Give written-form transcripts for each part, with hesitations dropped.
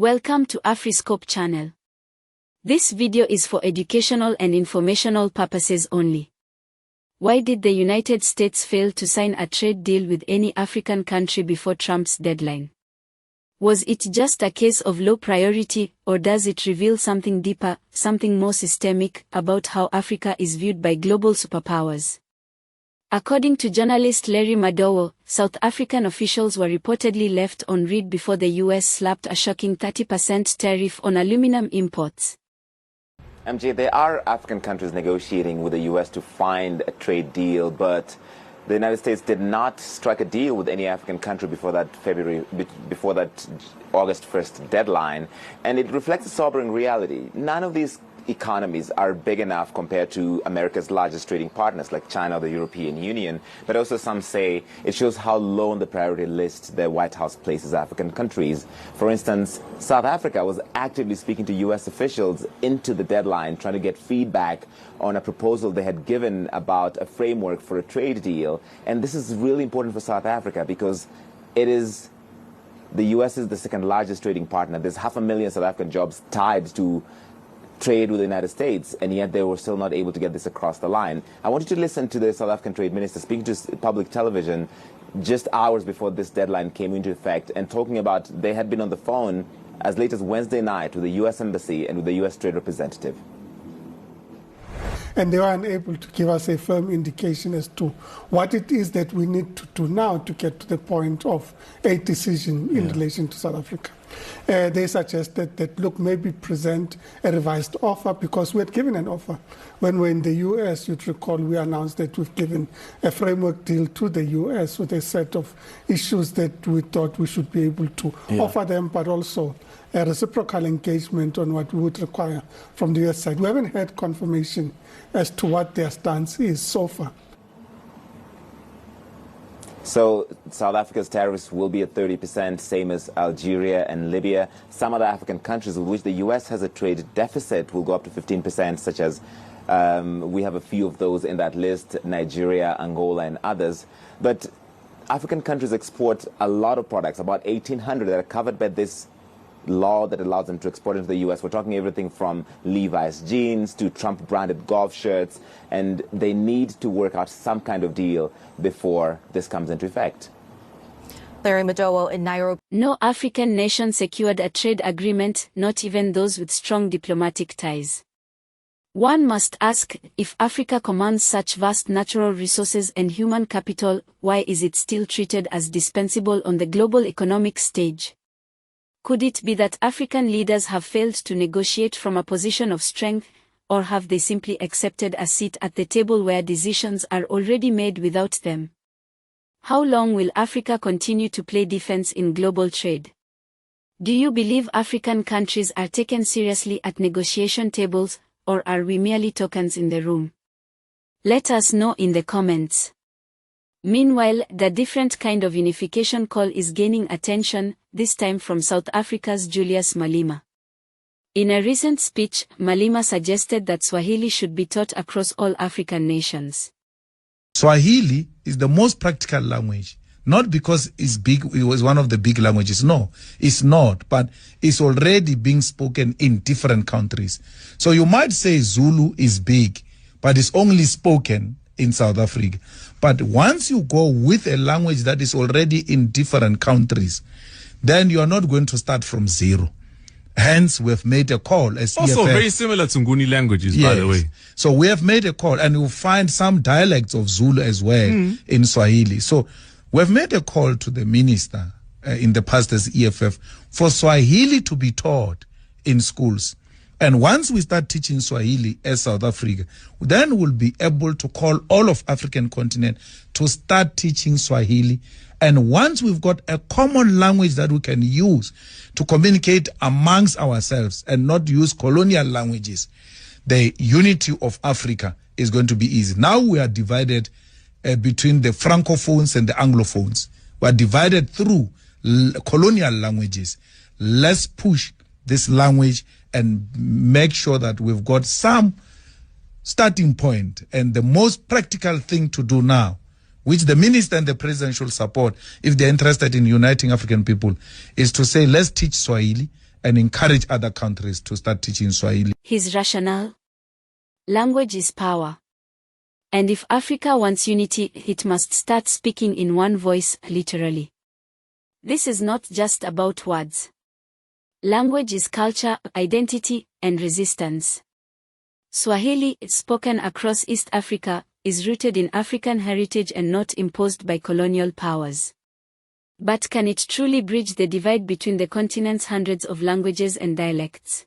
Welcome to AfriScope channel. This video is for educational and informational purposes only. Why did the United States fail to sign a trade deal with any African country before Trump's deadline? Was it just a case of low priority, or does it reveal something deeper, something more systemic, about how Africa is viewed by global superpowers? According to journalist Larry Madowo, South African officials were reportedly left on read before the US slapped a shocking 30% tariff on aluminum imports. MJ, there are African countries negotiating with the US to find a trade deal, but the United States did not strike a deal with any African country before that August 1st deadline, and it reflects a sobering reality. None of these economies are big enough compared to America's largest trading partners like China or the European Union, but also some say it shows how low on the priority list the White House places African countries. For instance, South Africa was actively speaking to US officials into the deadline, trying to get feedback on a proposal they had given about a framework for a trade deal. And this is really important for South Africa because the US is the second largest trading partner. There's 500,000 South African jobs tied to trade with the United States, and yet they were still not able to get this across the line. I want you to listen to the South African Trade Minister speaking to public television just hours before this deadline came into effect and talking about they had been on the phone as late as Wednesday night with the US Embassy and with the US Trade Representative. And they were unable to give us a firm indication as to what it is that we need to do now to get to the point of a decision in relation to South Africa. They suggested that, look, maybe present a revised offer, because we had given an offer. When we were in the US, you'd recall, we announced that we've given a framework deal to the US with a set of issues that we thought we should be able to offer them, but also a reciprocal engagement on what we would require from the US side. We haven't had confirmation as to what their stance is so far. So South Africa's tariffs will be at 30%, same as Algeria and Libya. Some other African countries with which the U.S. has a trade deficit will go up to 15%, such as we have a few of those in that list, Nigeria, Angola, and others. But African countries export a lot of products, about 1,800 that are covered by this law that allows them to export into the U.S. We're talking everything from Levi's jeans to Trump-branded golf shirts, and they need to work out some kind of deal before this comes into effect. Larry Madowo in Nairobi. No African nation secured a trade agreement, not even those with strong diplomatic ties. One must ask, if Africa commands such vast natural resources and human capital, why is it still treated as dispensable on the global economic stage? Could it be that African leaders have failed to negotiate from a position of strength, or have they simply accepted a seat at the table where decisions are already made without them? How long will Africa continue to play defense in global trade? Do you believe African countries are taken seriously at negotiation tables, or are we merely tokens in the room? Let us know in the comments. Meanwhile, the different kind of unification call is gaining attention, this time from South Africa's Julius Malema. In a recent speech, Malema suggested that Swahili should be taught across all African nations. Swahili is the most practical language, not because it's big, it was one of the big languages. No, it's not, but it's already being spoken in different countries. So you might say Zulu is big, but it's only spoken in South Africa. But once you go with a language that is already in different countries, then you are not going to start from zero. Hence, we've made a call as also EFF. Very similar to Nguni languages, by the way. So we have made a call, and you'll find some dialects of Zulu as well in Swahili. So we've made a call to the minister in the past as EFF for Swahili to be taught in schools. And once we start teaching Swahili as South Africa, then we'll be able to call all of African continent to start teaching Swahili. And once we've got a common language that we can use to communicate amongst ourselves and not use colonial languages, the unity of Africa is going to be easy. Now we are divided between the Francophones and the Anglophones. We are divided through colonial languages. Let's push this language and make sure that we've got some starting point. And the most practical thing to do now, which the minister and the president should support if they're interested in uniting African people, is to say, let's teach Swahili and encourage other countries to start teaching Swahili. His rationale? Language is power. And if Africa wants unity, it must start speaking in one voice, literally. This is not just about words. Language is culture, identity, and resistance. Swahili, spoken across East Africa, is rooted in African heritage and not imposed by colonial powers. But can it truly bridge the divide between the continent's hundreds of languages and dialects?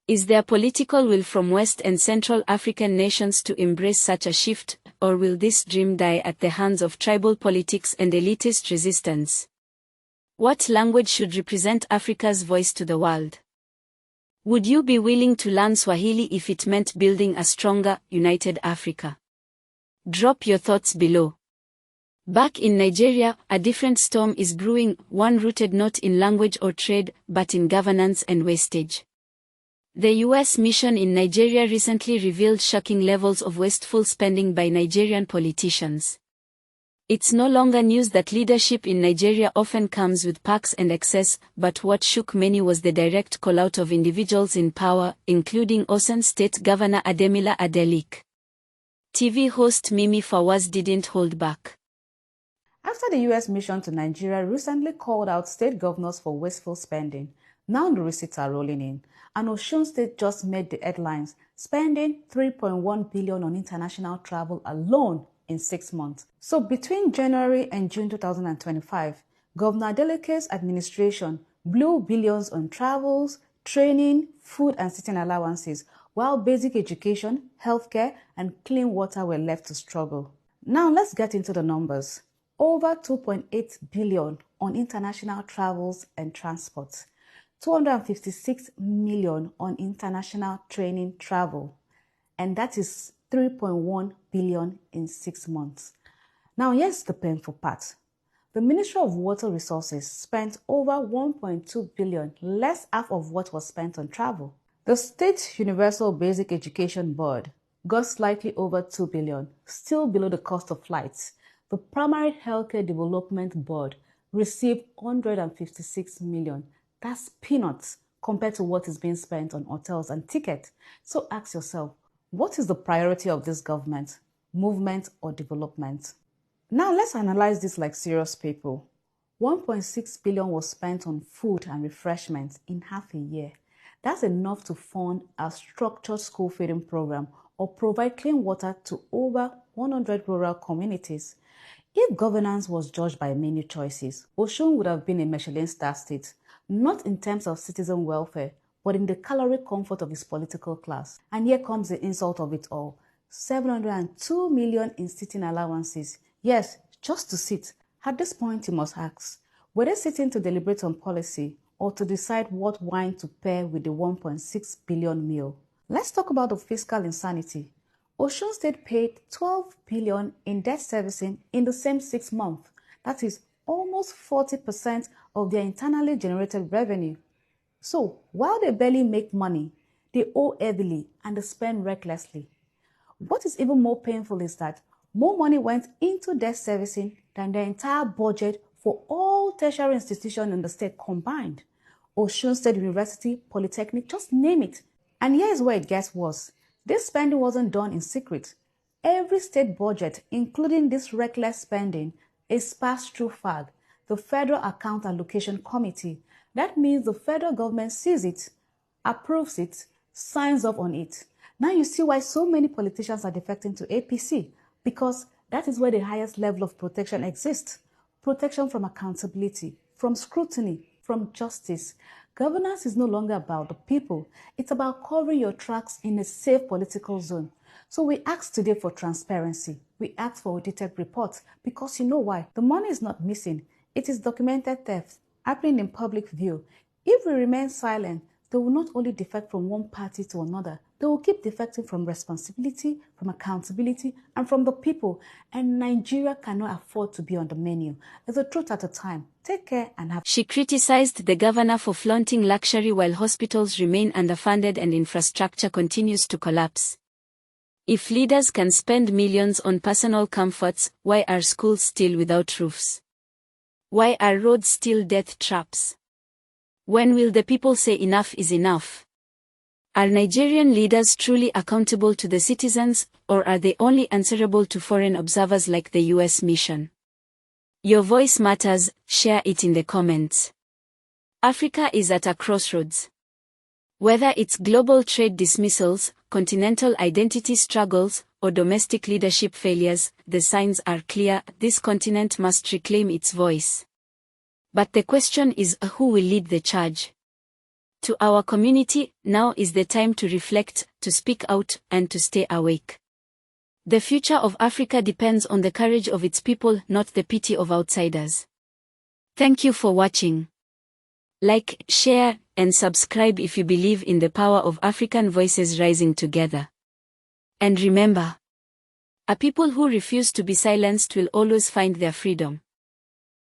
Is there political will from West and Central African nations to embrace such a shift, or will this dream die at the hands of tribal politics and elitist resistance? What language should represent Africa's voice to the world? Would you be willing to learn Swahili if it meant building a stronger, united Africa? Drop your thoughts below. Back in Nigeria, a different storm is brewing, one rooted not in language or trade, but in governance and wastage. The U.S. mission in Nigeria recently revealed shocking levels of wasteful spending by Nigerian politicians. It's no longer news that leadership in Nigeria often comes with perks and excess, but what shook many was the direct call-out of individuals in power, including Osun State Governor Ademila Adeleke. TV host Mimi Fawaz didn't hold back. After the U.S. mission to Nigeria recently called out state governors for wasteful spending, now the receipts are rolling in, and Osun State just made the headlines, spending $3.1 billion on international travel alone in 6 months. So between January and June 2025, Governor Adeleke's administration blew billions on travels, training, food and sitting allowances, while basic education, healthcare and clean water were left to struggle. Now let's get into the numbers. Over $2.8 billion on international travels and transport. $256 million on international training travel, and that is $3.1 billion in 6 months. Now here's the painful part. The Ministry of Water Resources spent over $1.2 billion, less half of what was spent on travel. The State Universal Basic Education Board got slightly over $2 billion, still below the cost of flights. The Primary Healthcare Development Board received $156 million. That's peanuts compared to what is being spent on hotels and tickets. So ask yourself, what is the priority of this government? Movement or development? Now let's analyze this like serious people. $1.6 billion was spent on food and refreshments in half a year. That's enough to fund a structured school feeding program or provide clean water to over 100 rural communities. If governance was judged by many choices, Osun would have been a Michelin star state. Not in terms of citizen welfare, but in the caloric comfort of his political class. And here comes the insult of it all. $702 million in sitting allowances. Yes, just to sit. At this point, you must ask, were they sitting to deliberate on policy or to decide what wine to pair with the $1.6 billion meal? Let's talk about the fiscal insanity. Osun State paid $12 billion in debt servicing in the same 6 months. That is almost 40% of their internally generated revenue. So, while they barely make money, they owe heavily and they spend recklessly. What is even more painful is that more money went into debt servicing than the entire budget for all tertiary institutions in the state combined. Osun State University, Polytechnic, just name it. And here is where it gets worse. This spending wasn't done in secret. Every state budget, including this reckless spending, is passed through FAG, the Federal Account Allocation Committee. That means the federal government sees it, approves it, signs off on it. Now you see why so many politicians are defecting to APC, because that is where the highest level of protection exists. Protection from accountability, from scrutiny, from justice. Governance is no longer about the people. It's about covering your tracks in a safe political zone. So we ask today for transparency. We ask for audited reports because you know why? The money is not missing. It is documented theft happening in public view. If we remain silent, they will not only defect from one party to another, they will keep defecting from responsibility, from accountability, and from the people. And Nigeria cannot afford to be on the menu. It's the truth at a time. Take care and have. She criticized the governor for flaunting luxury while hospitals remain underfunded and infrastructure continues to collapse. If leaders can spend millions on personal comforts, why are schools still without roofs? Why are roads still death traps? When will the people say enough is enough? Are Nigerian leaders truly accountable to the citizens, or are they only answerable to foreign observers like the US mission? Your voice matters, share it in the comments. Africa is at a crossroads. Whether it's global trade dismissals, continental identity struggles, or domestic leadership failures, the signs are clear: this continent must reclaim its voice. But the question is, who will lead the charge? To our community, now is the time to reflect, to speak out, and to stay awake. The future of Africa depends on the courage of its people, not the pity of outsiders. Thank you for watching. Like, share, and subscribe if you believe in the power of African voices rising together. And remember, a people who refuse to be silenced will always find their freedom.